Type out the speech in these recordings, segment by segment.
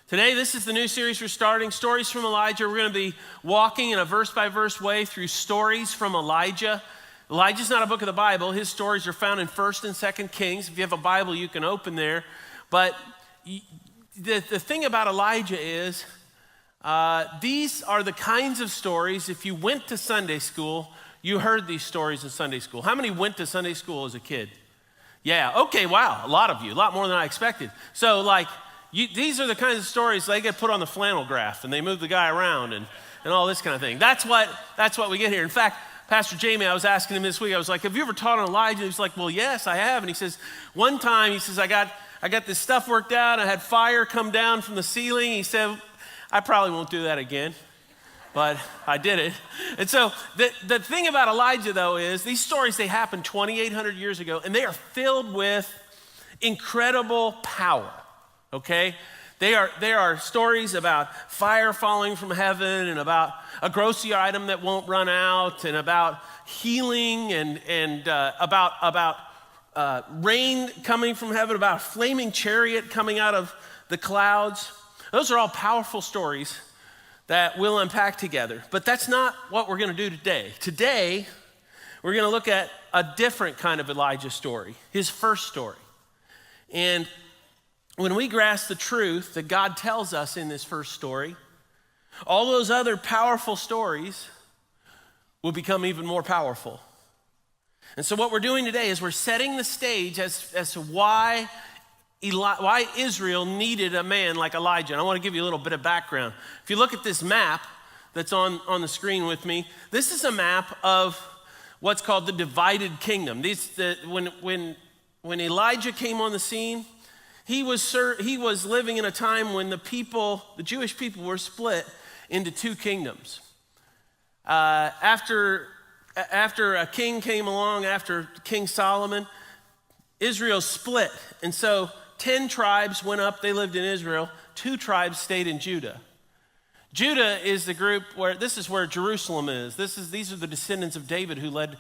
Today, this is the new series we're starting, Stories from Elijah. We're going to be walking in a verse-by-verse way through stories from Elijah. Elijah's not a book of the Bible. His stories are found in 1st and 2nd Kings. If you have a Bible, you can open there. But the thing about Elijah is these are the kinds of stories, if you went to Sunday school, you heard these stories in Sunday school. How many went to Sunday school as a kid? Yeah, okay, wow, a lot of you, a lot more than I expected. So these are the kinds of stories they get put on the flannel graph and they move the guy around and all this kind of thing. That's what we get here. In fact, Pastor Jamie, I was asking him this week, I was like, have you ever taught on Elijah? He was like, well, yes, I have. And he says, one time, he says, I got this stuff worked out. I had fire come down from the ceiling. He said, I probably won't do that again, but I did it. And so the thing about Elijah, though, is these stories, they happened 2,800 years ago, and they are filled with incredible power. Okay? They are stories about fire falling from heaven and about a grocery item that won't run out and about healing and about rain coming from heaven, about a flaming chariot coming out of the clouds. Those are all powerful stories that we'll unpack together. But that's not what we're going to do today. Today, we're going to look at a different kind of Elijah story, his first story. And when we grasp the truth that God tells us in this first story, all those other powerful stories will become even more powerful. And so what we're doing today is we're setting the stage as to why Israel needed a man like Elijah. And I want to give you a little bit of background. If you look at this map that's on the screen with me, this is a map of what's called the divided kingdom. When Elijah came on the scene, he was living in a time when the Jewish people were split into two kingdoms. After a king came along, after King Solomon, Israel split. And so 10 tribes went up, they lived in Israel. 2 tribes stayed in Judah. Judah is the group this is where Jerusalem is. These are the descendants of David who led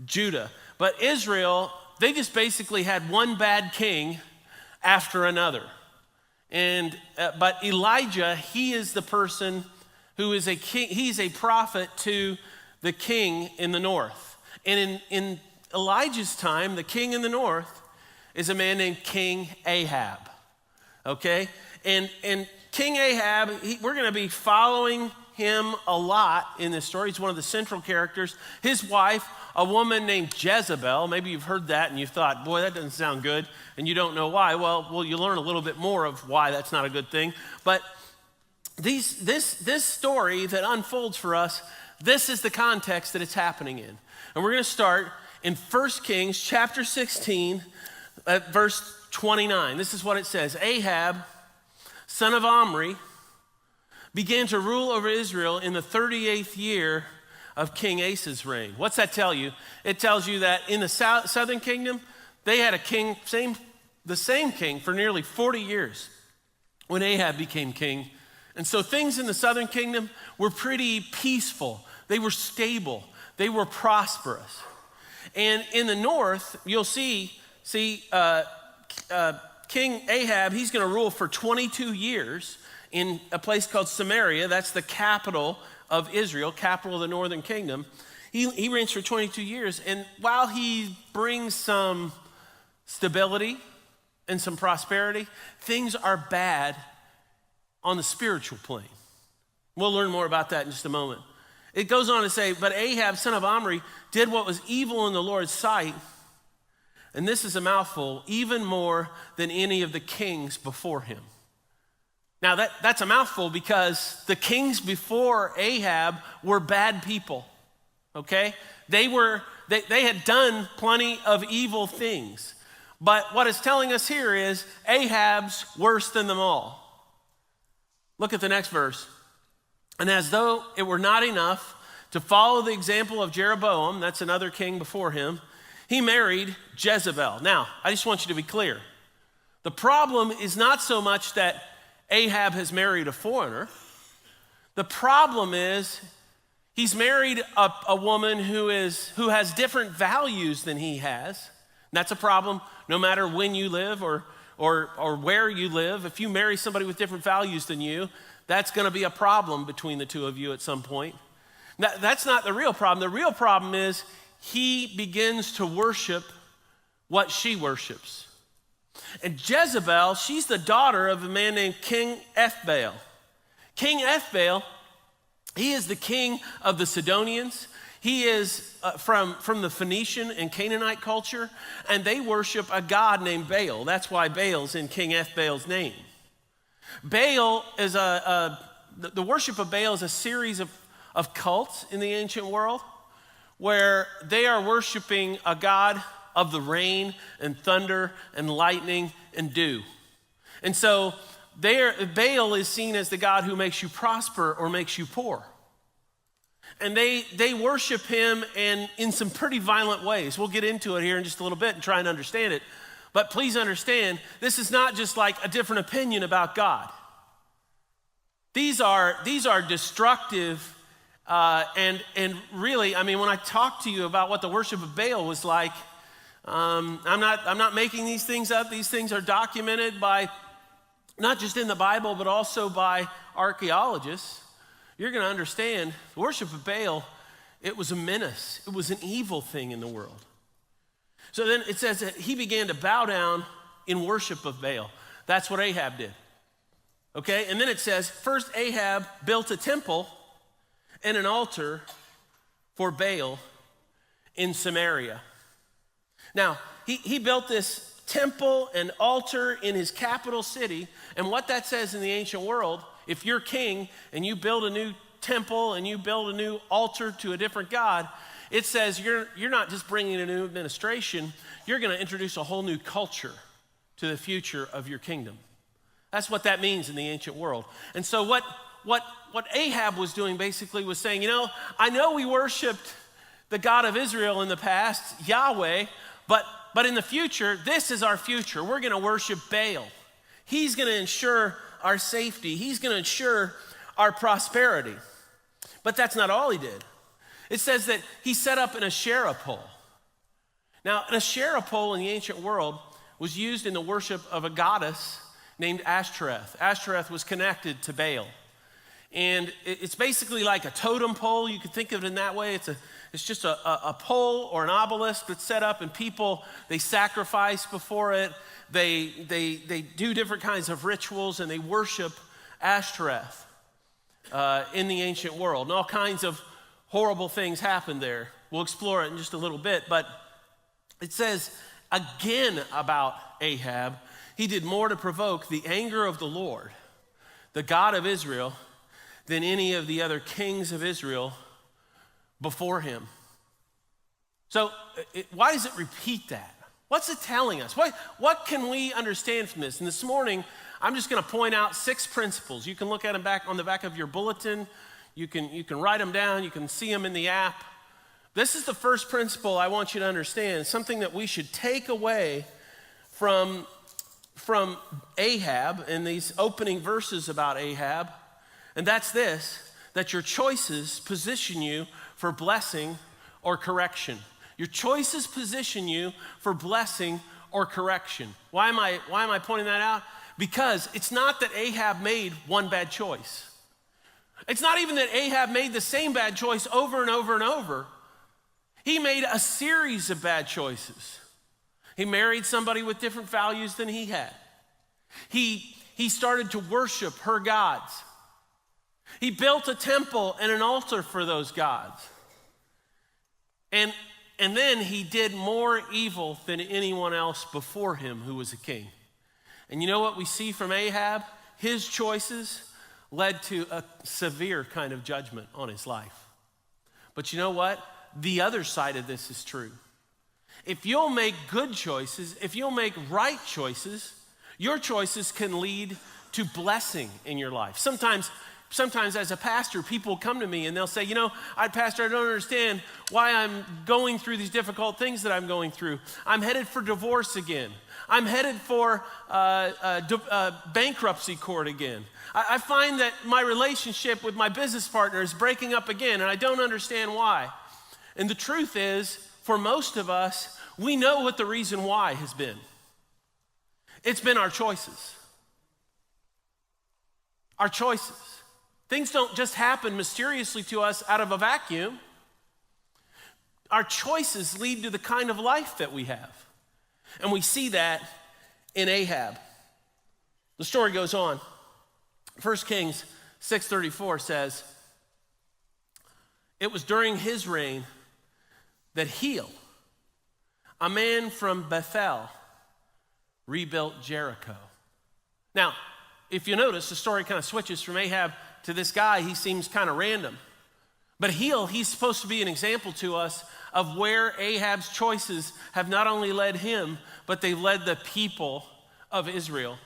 Judah. But Israel, they just basically had one bad king after another. But Elijah, he is the person who is a king. He's a prophet to the king in the north. And in Elijah's time, the king in the north is a man named King Ahab. Okay? And King Ahab, we're going to be following him a lot in this story. He's one of the central characters. His wife, a woman named Jezebel. Maybe you've heard that and you thought, boy, that doesn't sound good, and you don't know why. Well, you learn a little bit more of why that's not a good thing. But this story that unfolds for us, this is the context that it's happening in. And we're going to start in 1 Kings chapter 16 at verse 29. This is what it says. Ahab, son of Omri, began to rule over Israel in the 38th year of King Asa's reign. What's that tell you? It tells you that in the southern kingdom, they had a king, the same king for nearly 40 years when Ahab became king. And so things in the southern kingdom were pretty peaceful. They were stable. They were prosperous. And in the north, you'll see King Ahab, he's going to rule for 22 years in a place called Samaria. That's the capital of Israel, capital of the northern kingdom. He reigns for 22 years. And while he brings some stability and some prosperity, things are bad on the spiritual plane. We'll learn more about that in just a moment. It goes on to say, but Ahab, son of Omri, did what was evil in the Lord's sight, and this is a mouthful, even more than any of the kings before him. Now that's a mouthful because the kings before Ahab were bad people, okay? They had done plenty of evil things. But what it's telling us here is Ahab's worse than them all. Look at the next verse. And as though it were not enough to follow the example of Jeroboam, that's another king before him, he married Jezebel. Now, I just want you to be clear. The problem is not so much that Ahab has married a foreigner. The problem is he's married a woman who has different values than he has. And that's a problem no matter when you live or or where you live. If you marry somebody with different values than you, that's going to be a problem between the two of you at some point. Now, that's not the real problem. The real problem is he begins to worship what she worships. And Jezebel, she's the daughter of a man named King Ethbaal. King Ethbaal, he is the king of the Sidonians. He is from the Phoenician and Canaanite culture, and they worship a god named Baal. That's why Baal's in King Ethbaal's name. Baal is the worship of Baal is a series of cults in the ancient world where they are worshiping a god of the rain and thunder and lightning and dew. And so Baal is seen as the god who makes you prosper or makes you poor. And they worship him in some pretty violent ways. We'll get into it here in just a little bit and try and understand it. But please understand, this is not just like a different opinion about God. These are destructive and really, I mean, when I talk to you about what the worship of Baal was like, I'm not making these things up. These things are documented by, not just in the Bible, but also by archaeologists. You're going to understand the worship of Baal, it was a menace. It was an evil thing in the world. So then it says that he began to bow down in worship of Baal. That's what Ahab did. Okay, and then it says, first Ahab built a temple and an altar for Baal in Samaria. Now, he built this temple and altar in his capital city, and what that says in the ancient world, if you're king and you build a new temple and you build a new altar to a different god, it says you're not just bringing a new administration, you're going to introduce a whole new culture to the future of your kingdom. That's what that means in the ancient world. And so what Ahab was doing basically was saying, I know we worshiped the God of Israel in the past, Yahweh, but in the future, this is our future. We're going to worship Baal. He's going to ensure our safety. He's going to ensure our prosperity. But that's not all he did. It says that he set up an Asherah pole. Now, an Asherah pole in the ancient world was used in the worship of a goddess named Ashtoreth. Ashtoreth was connected to Baal. And it's basically like a totem pole. You could think of it in that way. It's just a pole or an obelisk that's set up, and people, they sacrifice before it. They do different kinds of rituals, and they worship Ashtoreth in the ancient world. And all kinds of horrible things happen there. We'll explore it in just a little bit. But it says again about Ahab, he did more to provoke the anger of the Lord, the God of Israel, than any of the other kings of Israel before him. So why does it repeat that? What's it telling us? What can we understand from this? And this morning, I'm just going to point out 6 principles. You can look at them back on the back of your bulletin. You can write them down. You can see them in the app. This is the first principle I want you to understand, something that we should take away from Ahab in these opening verses about Ahab. And that's this, that your choices position you for blessing or correction. Your choices position you for blessing or correction. Why am I pointing that out? Because it's not that Ahab made one bad choice. It's not even that Ahab made the same bad choice over and over and over. He made a series of bad choices. He married somebody with different values than he had. He started to worship her gods. He built a temple and an altar for those gods. And then he did more evil than anyone else before him who was a king. And you know what we see from Ahab? His choices led to a severe kind of judgment on his life. But you know what? The other side of this is true. If you'll make good choices, if you'll make right choices, your choices can lead to blessing in your life. Sometimes as a pastor, people come to me and they'll say, Pastor, I don't understand why I'm going through these difficult things that I'm going through. I'm headed for divorce again. I'm headed for bankruptcy court again. I find that my relationship with my business partner is breaking up again, and I don't understand why. And the truth is, for most of us, we know what the reason why has been. It's been our choices. Our choices. Things don't just happen mysteriously to us out of a vacuum. Our choices lead to the kind of life that we have. And we see that in Ahab. The story goes on. 1 Kings 6:34 says, it was during his reign that Heel, a man from Bethel, rebuilt Jericho. Now, if you notice, the story kind of switches from Ahab to this guy. He seems kind of random. But Heel, he's supposed to be an example to us of where Ahab's choices have not only led him, but they've led the people of Israel.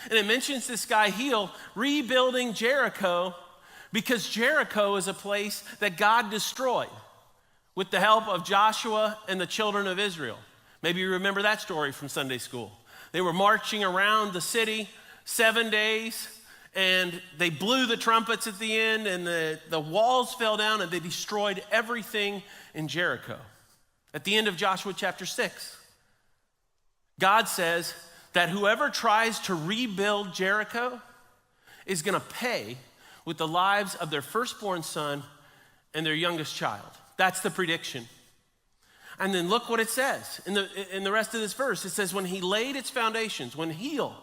And it mentions this guy Heel rebuilding Jericho because Jericho is a place that God destroyed with the help of Joshua and the children of Israel. Maybe you remember that story from Sunday school. They were marching around the city 7 days, and they blew the trumpets at the end, and the walls fell down, and they destroyed everything in Jericho. At the end of Joshua chapter 6, God says that whoever tries to rebuild Jericho is going to pay with the lives of their firstborn son and their youngest child. That's the prediction. And then look what it says in the rest of this verse. It says, when he laid its foundations, when Heel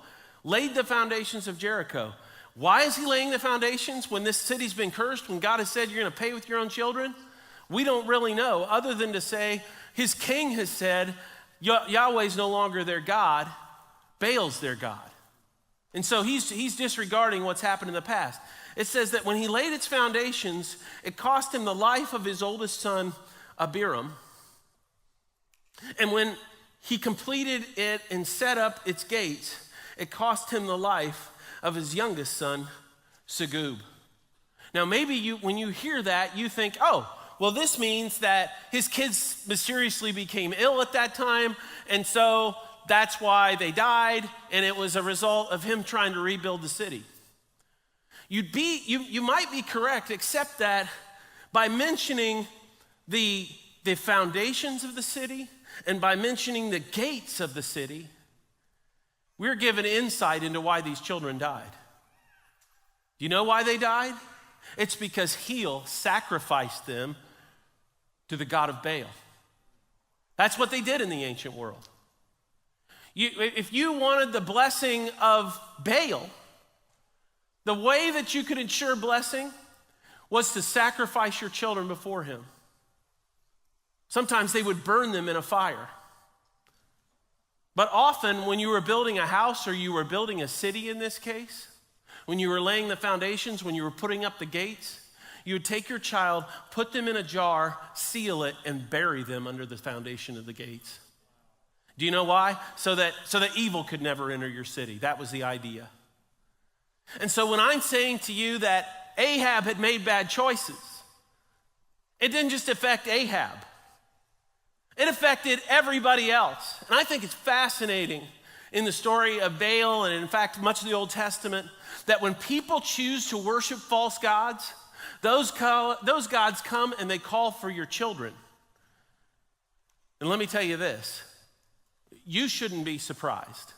laid the foundations of Jericho. Why is he laying the foundations when this city's been cursed, when God has said you're going to pay with your own children? We don't really know, other than to say his king has said Yahweh's no longer their God, Baal's their God. And so he's disregarding what's happened in the past. It says that when he laid its foundations, it cost him the life of his oldest son, Abiram. And when he completed it and set up its gates, it cost him the life of his youngest son, Segub. Now maybe when you hear that, you think, oh, well, this means that his kids mysteriously became ill at that time, and so that's why they died, and it was a result of him trying to rebuild the city. You might be correct, except that by mentioning the foundations of the city and by mentioning the gates of the city, we're given insight into why these children died. Do you know why they died? It's because Heel sacrificed them to the god of Baal. That's what they did in the ancient world. If you wanted the blessing of Baal, the way that you could ensure blessing was to sacrifice your children before him. Sometimes they would burn them in a fire. But often when you were building a house, or you were building a city in this case, when you were laying the foundations, when you were putting up the gates, you would take your child, put them in a jar, seal it, and bury them under the foundation of the gates. Do you know why? So that evil could never enter your city. That was the idea. And so when I'm saying to you that Ahab had made bad choices, it didn't just affect Ahab. It affected everybody else. And I think it's fascinating in the story of Baal, and in fact, much of the Old Testament, that when people choose to worship false gods, those gods come and they call for your children. And let me tell you this, you shouldn't be surprised.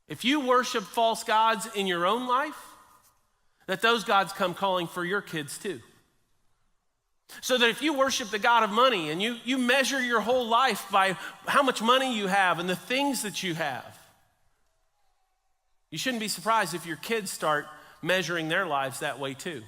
If you worship false gods in your own life, that those gods come calling for your kids too. So that if you worship the God of money and you measure your whole life by how much money you have and the things that you have, you shouldn't be surprised if your kids start measuring their lives that way too.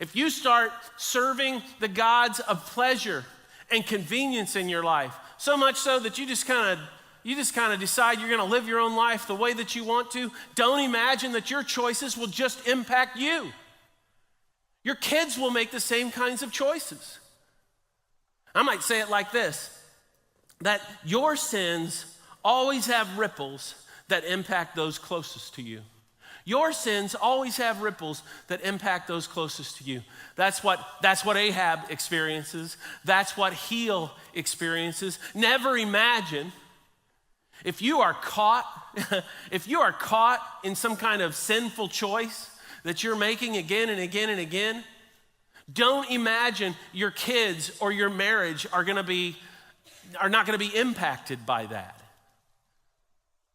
If you start serving the gods of pleasure and convenience in your life, so much so that you just kind of decide you're going to live your own life the way that you want to, don't imagine that your choices will just impact you. Your kids will make the same kinds of choices. I might say it like this, that your sins always have ripples that impact those closest to you. Your sins always have ripples that impact those closest to you. That's what Ahab experiences. That's what Heel experiences. Never imagine if you are caught in some kind of sinful choice that you're making again and again and again, don't imagine your kids or your marriage are not going to be impacted by that.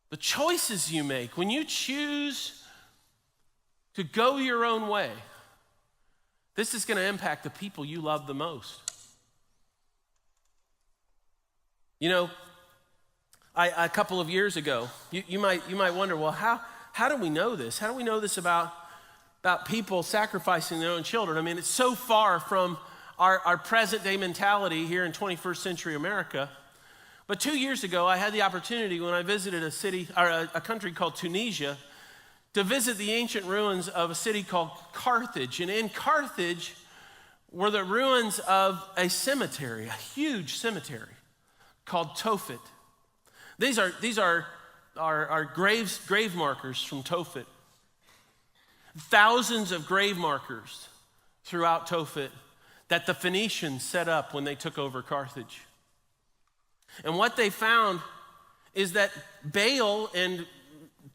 the choices you make, when you choose to go your own way, this is going to impact the people you love the most. You know, a couple of years ago, you might wonder, well, how do we know this? How do we know this about people sacrificing their own children? I mean, it's so far from our present day mentality here in 21st century America. But 2 years ago, I had the opportunity when I visited a country called Tunisia to visit the ancient ruins of a city called Carthage. And in Carthage were the ruins of a cemetery, a huge cemetery called Tophet. These are grave markers from Tophet. Thousands of grave markers throughout Tophet that the Phoenicians set up when they took over Carthage. And what they found is that Baal and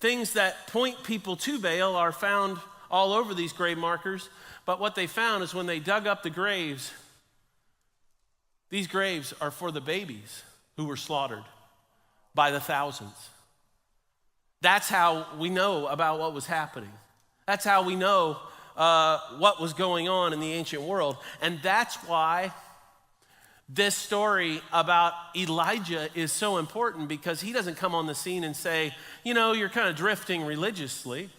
things that point people to Baal are found all over these grave markers. But what they found is when they dug up the graves, these graves are for the babies who were slaughtered by the thousands. That's how we know about what was happening. That's how we know what was going on in the ancient world. And that's why this story about Elijah is so important, because he doesn't come on the scene and say, you know, you're kind of drifting religiously.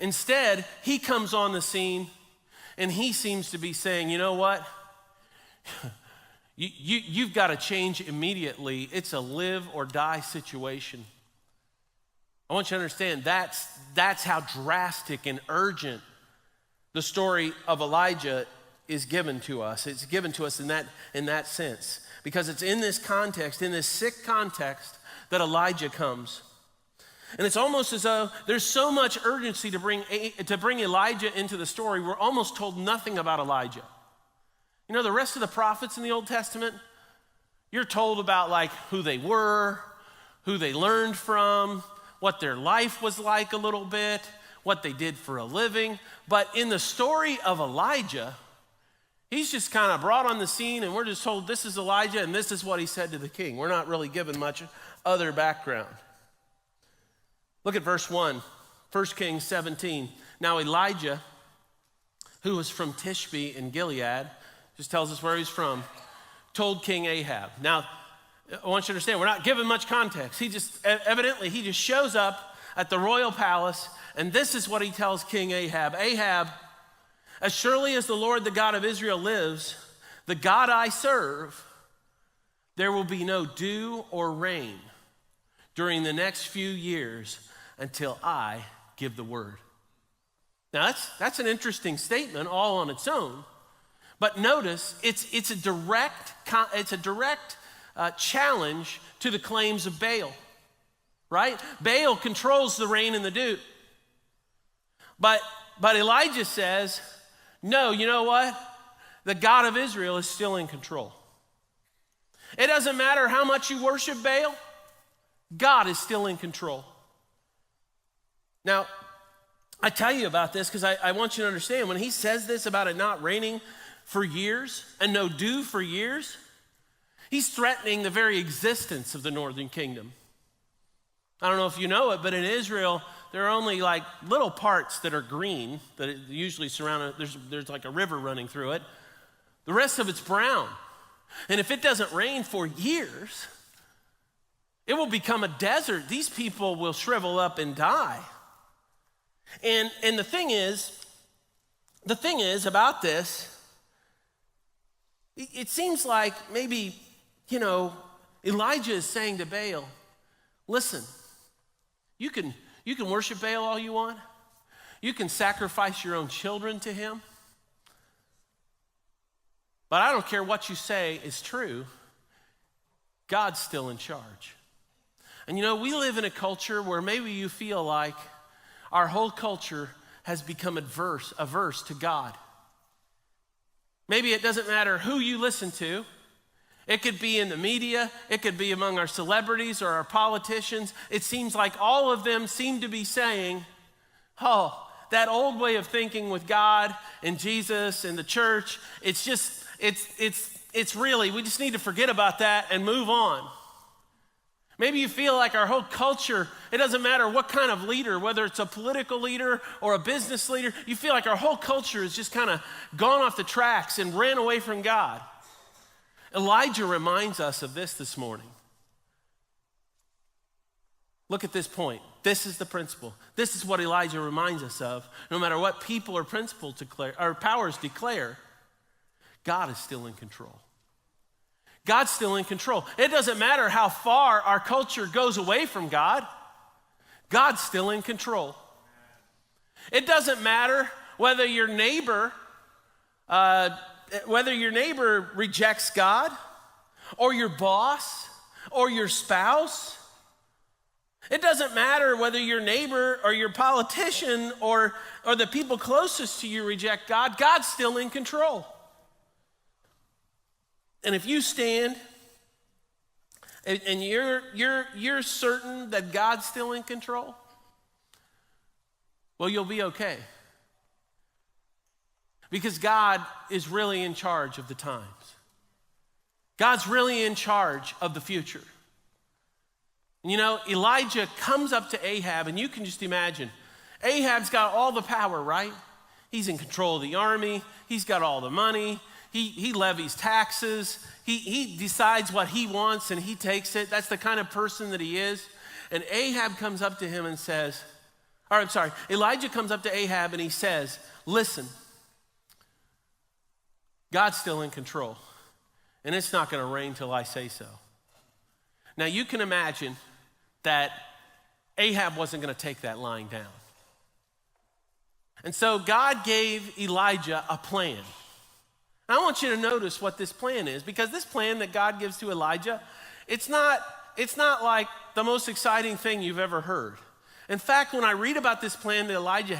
Instead, he comes on the scene and he seems to be saying, you know what? You've got to change immediately. It's a live or die situation. I want you to understand that's how drastic and urgent the story of Elijah is given to us. It's given to us in that sense, because it's in this context, in this sick context, that Elijah comes. And it's almost as though there's so much urgency to bring Elijah into the story, we're almost told nothing about Elijah. You know, the rest of the prophets in the Old Testament, you're told about like who they were, who they learned from, what their life was like a little bit, what they did for a living. But in the story of Elijah, he's just kind of brought on the scene and we're just told this is Elijah and this is what he said to the king. We're not really given much other background. Look at verse 1, 1 Kings 17. Now Elijah, who was from Tishbe in Gilead, just tells us where he's from, told King Ahab. Now, I want you to understand, we're not given much context. He just shows up at the royal palace, and this is what he tells King Ahab. Ahab, as surely as the Lord, the God of Israel lives, the God I serve, there will be no dew or rain during the next few years until I give the word. Now, that's an interesting statement all on its own. But notice, it's a direct challenge to the claims of Baal, right? Baal controls the rain and the dew. But Elijah says, no, you know what? The God of Israel is still in control. It doesn't matter how much you worship Baal, God is still in control. Now, I tell you about this because I want you to understand, when he says this about it not raining for years and no dew for years, he's threatening the very existence of the northern kingdom. I don't know if you know it, but in Israel, there are only like little parts that are green that usually surround it. There's like a river running through it. The rest of it's brown. And if it doesn't rain for years, it will become a desert. These people will shrivel up and die. And the thing is about this, it seems like maybe, you know, Elijah is saying to Baal, listen, you can worship Baal all you want. You can sacrifice your own children to him. But I don't care what you say is true. God's still in charge. And you know, we live in a culture where maybe you feel like our whole culture has become averse to God. Maybe it doesn't matter who you listen to. It could be in the media. It could be among our celebrities or our politicians. It seems like all of them seem to be saying, oh, that old way of thinking with God and Jesus and the church, it's really, we just need to forget about that and move on. Maybe you feel like our whole culture, it doesn't matter what kind of leader, whether it's a political leader or a business leader, you feel like our whole culture has just kind of gone off the tracks and ran away from God. Elijah reminds us of this morning. Look at this point. This is the principle. This is what Elijah reminds us of. No matter what people or principles declare, or powers declare, God is still in control. God's still in control. It doesn't matter how far our culture goes away from God. God's still in control. It doesn't matter whether your neighbor rejects God, or your boss, or your spouse. It doesn't matter whether your neighbor or your politician or the people closest to you reject God. God's still in control. And if you stand and you're certain that God's still in control, well, you'll be okay. Because God is really in charge of the times. God's really in charge of the future. You know, Elijah comes up to Ahab, and you can just imagine, Ahab's got all the power, right? He's in control of the army. He's got all the money. He levies taxes. He decides what he wants, and he takes it. That's the kind of person that he is. And Ahab comes up to him and says, Elijah comes up to Ahab and he says, listen, God's still in control, and it's not going to rain till I say so. Now, you can imagine that Ahab wasn't going to take that lying down. And so God gave Elijah a plan. I want you to notice what this plan is, because this plan that God gives to Elijah, it's not like the most exciting thing you've ever heard. In fact, when I read about this plan that Elijah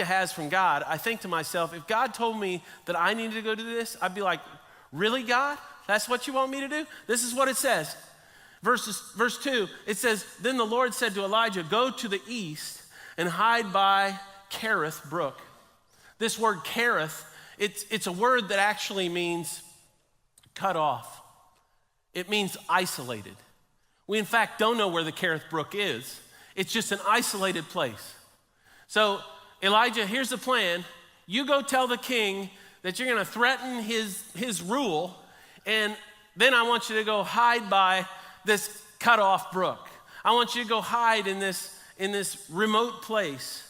has from God, I think to myself, if God told me that I needed to go do this, I'd be like, really, God? That's what you want me to do? This is what it says. Verse 2, it says, then the Lord said to Elijah, go to the east and hide by Kerith Brook. This word Kerith, it's a word that actually means cut off. It means isolated. We, in fact, don't know where the Kerith Brook is. It's just an isolated place. So, Elijah, here's the plan. You go tell the king that you're going to threaten his rule, and then I want you to go hide by this cut-off brook. I want you to go hide in this remote place.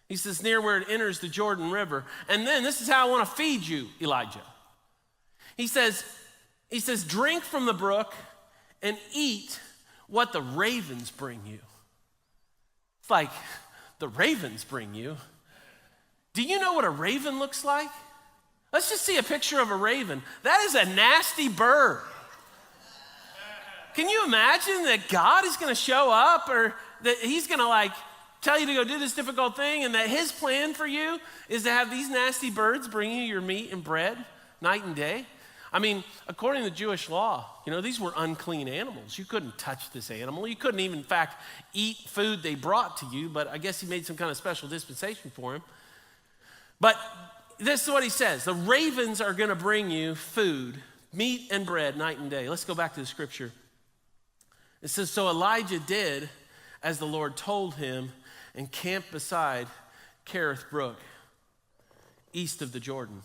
He says, near where it enters the Jordan River. And then this is how I want to feed you, Elijah. He says, drink from the brook and eat what the ravens bring you. It's like, the ravens bring you? Do you know what a raven looks like? Let's just see a picture of a raven. That is a nasty bird. Can you imagine that God is going to show up, or that he's going to tell you to go do this difficult thing, and that his plan for you is to have these nasty birds bring you your meat and bread night and day? I mean, according to Jewish law, these were unclean animals. You couldn't touch this animal. You couldn't even, in fact, eat food they brought to you, but I guess he made some kind of special dispensation for him. But this is what he says. The ravens are going to bring you food, meat and bread night and day. Let's go back to the scripture. It says, so Elijah did as the Lord told him and camped beside Kerith Brook, east of the Jordan.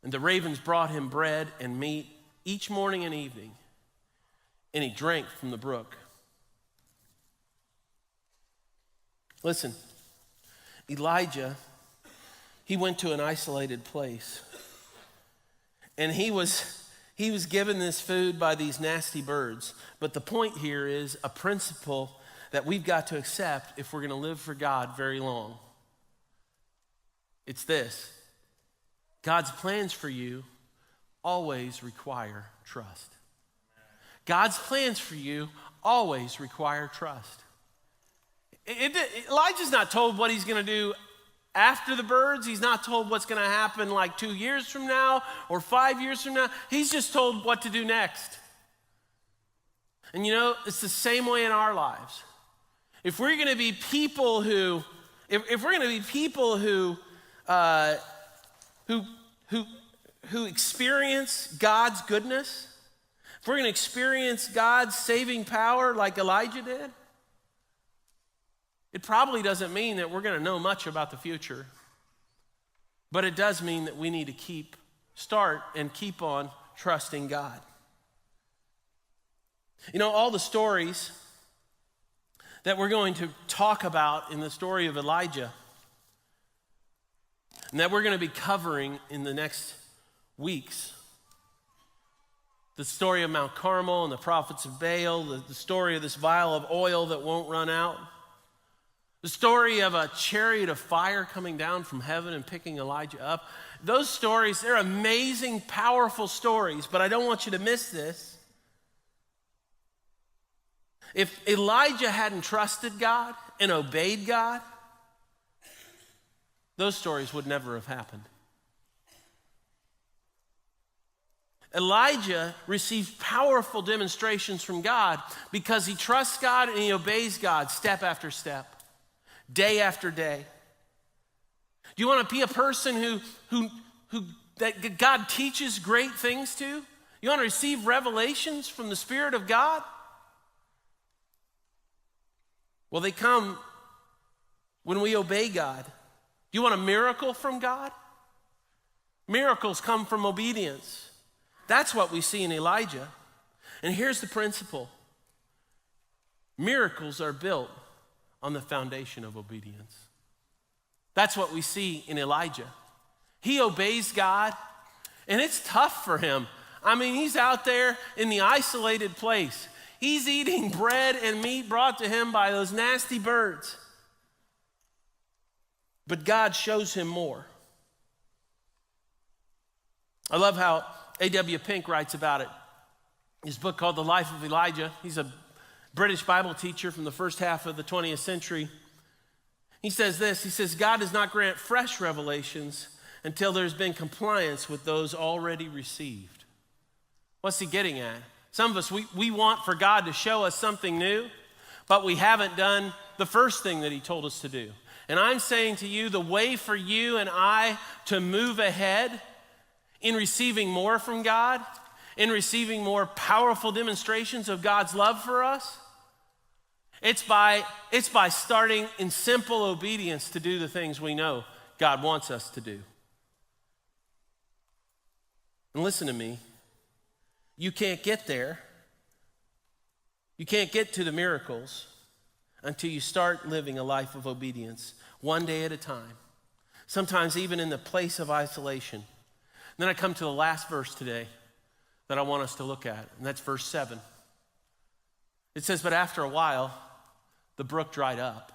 And the ravens brought him bread and meat each morning and evening, and he drank from the brook. Listen, Elijah, he went to an isolated place, and he was given this food by these nasty birds. But the point here is a principle that we've got to accept if we're going to live for God very long. It's this: God's plans for you always require trust. God's plans for you always require trust. Elijah's not told what he's going to do after the birds. He's not told what's going to happen 2 years from now or 5 years from now. He's just told what to do next. And it's the same way in our lives. If we're going to be people who who experience God's goodness, if we're going to experience God's saving power like Elijah did, it probably doesn't mean that we're going to know much about the future. But it does mean that we need to start and keep on trusting God. You know, all the stories that we're going to talk about in the story of Elijah and that we're going to be covering in the next weeks, the story of Mount Carmel and the prophets of Baal, the story of this vial of oil that won't run out, the story of a chariot of fire coming down from heaven and picking Elijah up. Those stories, they're amazing, powerful stories, but I don't want you to miss this. If Elijah hadn't trusted God and obeyed God, those stories would never have happened. Elijah receives powerful demonstrations from God because he trusts God and he obeys God step after step, day after day. Do you want to be a person who that God teaches great things to? You want to receive revelations from the Spirit of God? Well, they come when we obey God. Do you want a miracle from God? Miracles come from obedience. That's what we see in Elijah. And here's the principle. Miracles are built on the foundation of obedience. That's what we see in Elijah. He obeys God, and it's tough for him. I mean, he's out there in the isolated place. He's eating bread and meat brought to him by those nasty birds. But God shows him more. I love how A.W. Pink writes about it. His book called The Life of Elijah. He's a British Bible teacher from the first half of the 20th century. He says this, he says, God does not grant fresh revelations until there's been compliance with those already received. What's he getting at? Some of us, we want for God to show us something new, but we haven't done the first thing that he told us to do. And I'm saying to you, the way for you and I to move ahead in receiving more from God, in receiving more powerful demonstrations of God's love for us, it's by starting in simple obedience to do the things we know God wants us to do. And listen to me, you can't get there. You can't get to the miracles until you start living a life of obedience, one day at a time, sometimes even in the place of isolation. And then I come to the last verse today that I want us to look at, and that's verse 7. It says, but after a while, the brook dried up,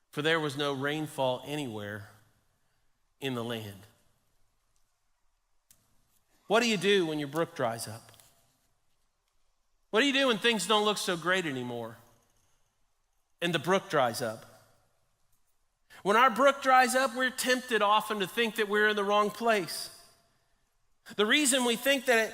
for there was no rainfall anywhere in the land. What do you do when your brook dries up? What do you do when things don't look so great anymore and the brook dries up? When our brook dries up, we're tempted often to think that we're in the wrong place. The reason we think that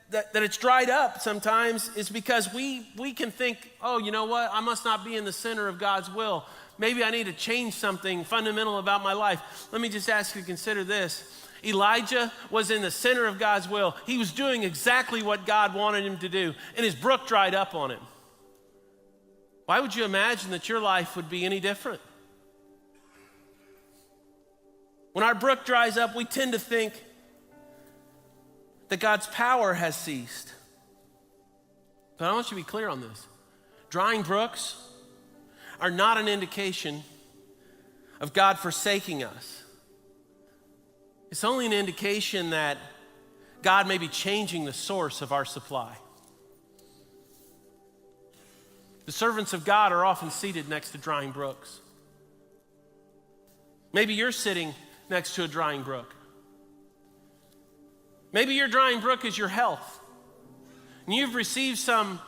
it's dried up sometimes is because we can think, oh, you know what? I must not be in the center of God's will. Maybe I need to change something fundamental about my life. Let me just ask you to consider this. Elijah was in the center of God's will. He was doing exactly what God wanted him to do, and his brook dried up on him. Why would you imagine that your life would be any different? When our brook dries up, we tend to think that God's power has ceased. But I want you to be clear on this. Drying brooks are not an indication of God forsaking us. It's only an indication that God may be changing the source of our supply. The servants of God are often seated next to drying brooks. Maybe you're sitting next to a drying brook. Maybe your drying brook is your health. And you've received some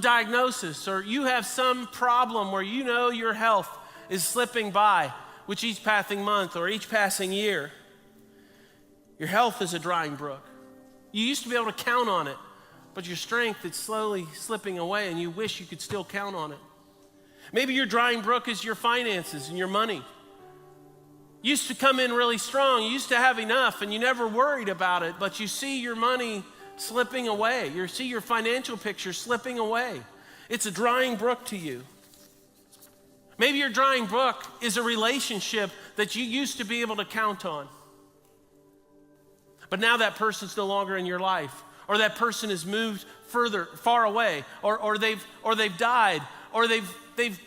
diagnosis, or you have some problem where you know your health is slipping by with each passing month or each passing year. Your health is a drying brook. You used to be able to count on it, but your strength is slowly slipping away and you wish you could still count on it. Maybe your drying brook is your finances and your money. You used to come in really strong. You used to have enough and you never worried about it, but you see your money slipping away. You see your financial picture slipping away. It's a drying brook to you. Maybe your drying brook is a relationship that you used to be able to count on. But now that person's no longer in your life, or that person has moved far away, or they've died, or they've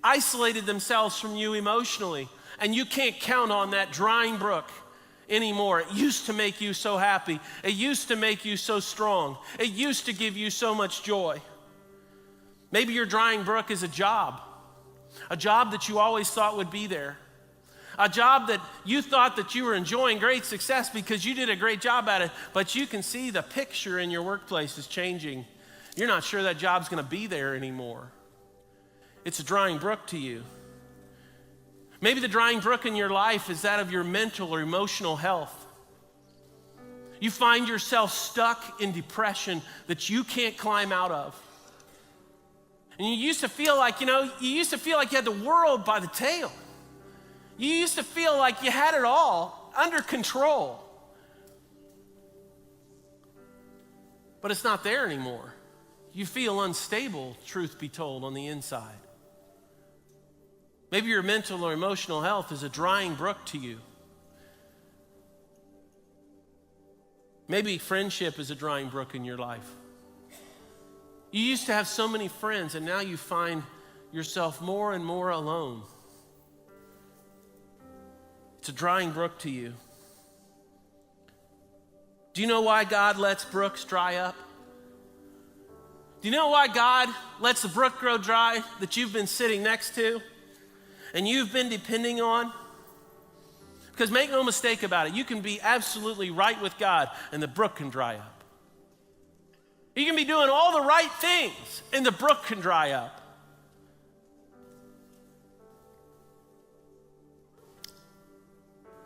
isolated themselves from you emotionally, and you can't count on that drying brook anymore. It used to make you so happy. It used to make you so strong. It used to give you so much joy. Maybe your drying brook is a job that you always thought would be there. A job that you thought that you were enjoying great success because you did a great job at it, but you can see the picture in your workplace is changing. You're not sure that job's going to be there anymore. It's a drying brook to you. Maybe the drying brook in your life is that of your mental or emotional health. You find yourself stuck in depression that you can't climb out of. And you used to feel like, you had the world by the tail. You used to feel like you had it all under control. But it's not there anymore. You feel unstable, truth be told, on the inside. Maybe your mental or emotional health is a drying brook to you. Maybe friendship is a drying brook in your life. You used to have so many friends, and now you find yourself more and more alone. It's a drying brook to you. Do you know why God lets brooks dry up? Do you know why God lets the brook grow dry that you've been sitting next to and you've been depending on? Because make no mistake about it, you can be absolutely right with God and the brook can dry up. You can be doing all the right things and the brook can dry up.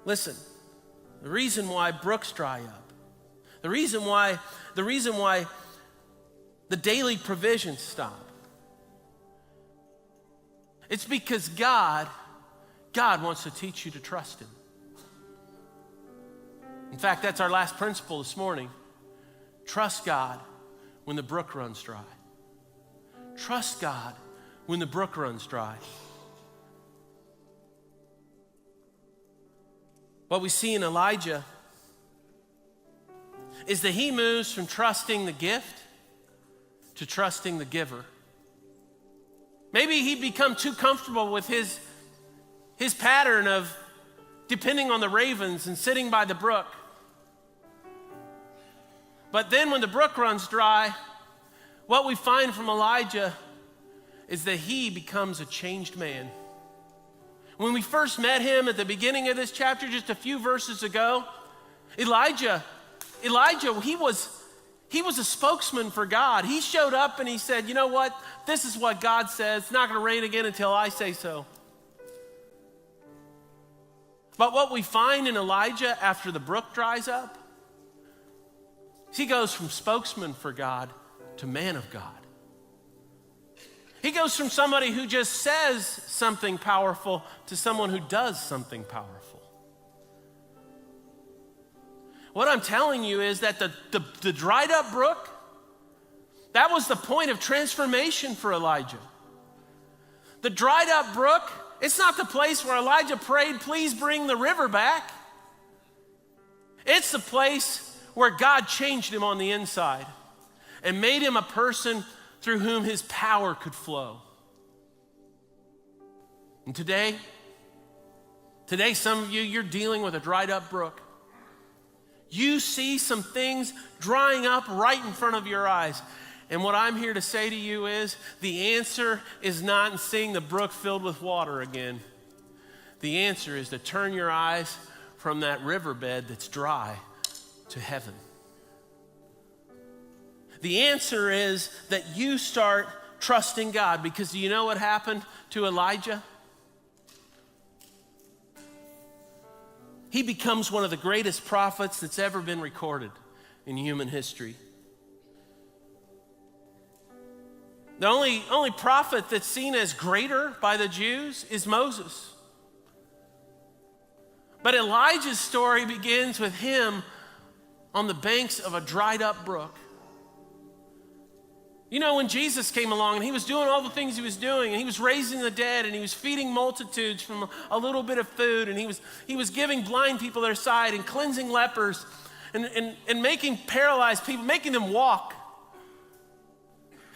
Listen, the reason why brooks dry up, the reason why the daily provisions stop, it's because God wants to teach you to trust Him. In fact, that's our last principle this morning. Trust God when the brook runs dry. Trust God when the brook runs dry. What we see in Elijah is that he moves from trusting the gift to trusting the giver. Maybe he'd become too comfortable with his pattern of depending on the ravens and sitting by the brook. But then when the brook runs dry, what we find from Elijah is that he becomes a changed man. When we first met him at the beginning of this chapter, just a few verses ago, Elijah, he was a spokesman for God. He showed up and he said, you know what? This is what God says. It's not going to rain again until I say so. But what we find in Elijah after the brook dries up, he goes from spokesman for God to man of God. He goes from somebody who just says something powerful to someone who does something powerful. What I'm telling you is that the dried up brook, that was the point of transformation for Elijah. The dried up brook, it's not the place where Elijah prayed, please bring the river back. It's the place where God changed him on the inside and made him a person through whom his power could flow. And today some of you're dealing with a dried up brook. You see some things drying up right in front of your eyes. And what I'm here to say to you is the answer is not in seeing the brook filled with water again. The answer is to turn your eyes from that riverbed that's dry to heaven. The answer is that you start trusting God, because do you know what happened to Elijah? He becomes one of the greatest prophets that's ever been recorded in human history. The only prophet that's seen as greater by the Jews is Moses. But Elijah's story begins with him on the banks of a dried up brook. You know, when Jesus came along and he was doing all the things he was doing, and he was raising the dead, and he was feeding multitudes from a little bit of food, and he was giving blind people their sight and cleansing lepers and making paralyzed people, making them walk.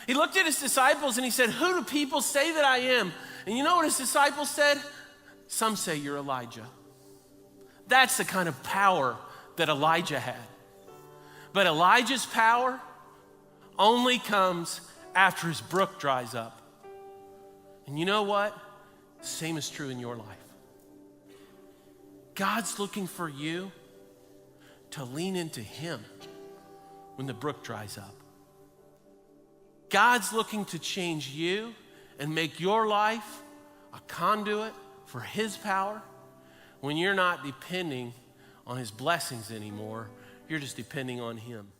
He looked at his disciples and he said, "Who do people say that I am?" And you know what his disciples said? "Some say you're Elijah." That's the kind of power that Elijah had. But Elijah's power only comes after his brook dries up. And you know what? The same is true in your life. God's looking for you to lean into him when the brook dries up. God's looking to change you and make your life a conduit for his power when you're not depending on his blessings anymore. You're just depending on him.